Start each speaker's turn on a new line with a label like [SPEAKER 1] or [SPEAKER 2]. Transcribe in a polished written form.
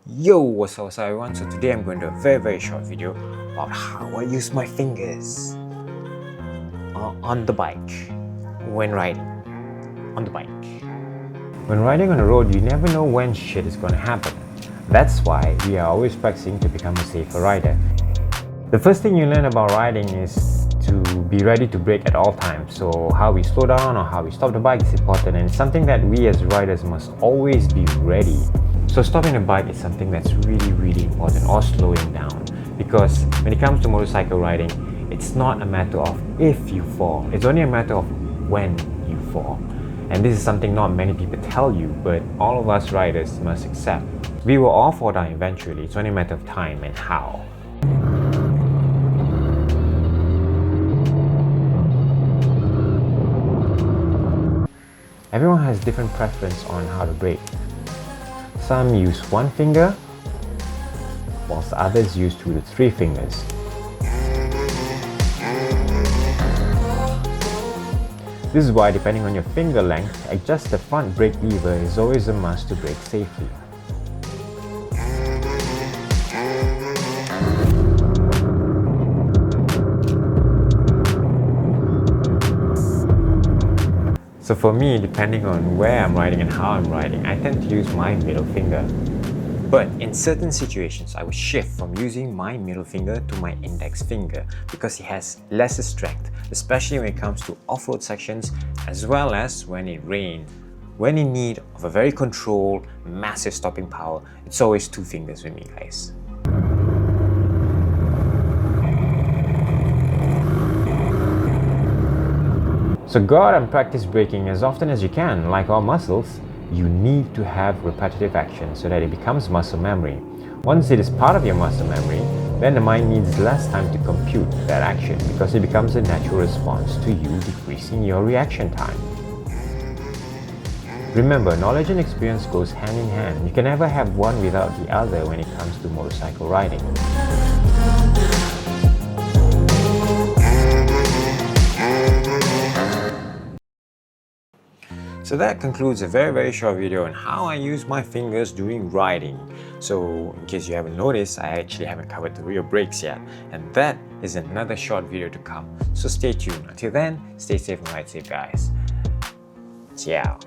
[SPEAKER 1] Yo, what's up everyone? So today I'm going to do a very short video about how I use my fingers on the bike when riding on the bike. When riding on the road, you never know when shit is going to happen. That's why we are always practicing to become a safer rider. The first thing you learn about riding is to be ready to brake at all times. So how we slow down or how we stop the bike is important, and it's something that we as riders must always be ready. So stopping the bike is something that's really important, or slowing down, because when it comes to motorcycle riding, it's not a matter of if you fall, it's only a matter of when you fall. And this is something not many people tell you, but all of us riders must accept. We will all fall down eventually, it's only a matter of time and how. Everyone has different preference on how to brake. Some use one finger, whilst others use 2 to 3 fingers. This is why, depending on your finger length, adjust the front brake lever is always a must to brake safely. So for me, depending on where I'm riding and how I'm riding, I tend to use my middle finger. But in certain situations, I would shift from using my middle finger to my index finger because it has lesser strength, especially when it comes to off-road sections as well as when it rains. When in need of a very controlled, massive stopping power, it's always 2 fingers with me, guys. So go out and practice braking as often as you can. Like all muscles, you need to have repetitive action so that it becomes muscle memory. Once it is part of your muscle memory, then the mind needs less time to compute that action because it becomes a natural response to you decreasing your reaction time. Remember, knowledge and experience goes hand in hand. You can never have one without the other when it comes to motorcycle riding. So that concludes a very short video on how I use my fingers during riding. So in case you haven't noticed, I actually haven't covered the rear brakes yet, and that is another short video to come. So stay tuned. Until then, stay safe and ride safe, guys. Ciao.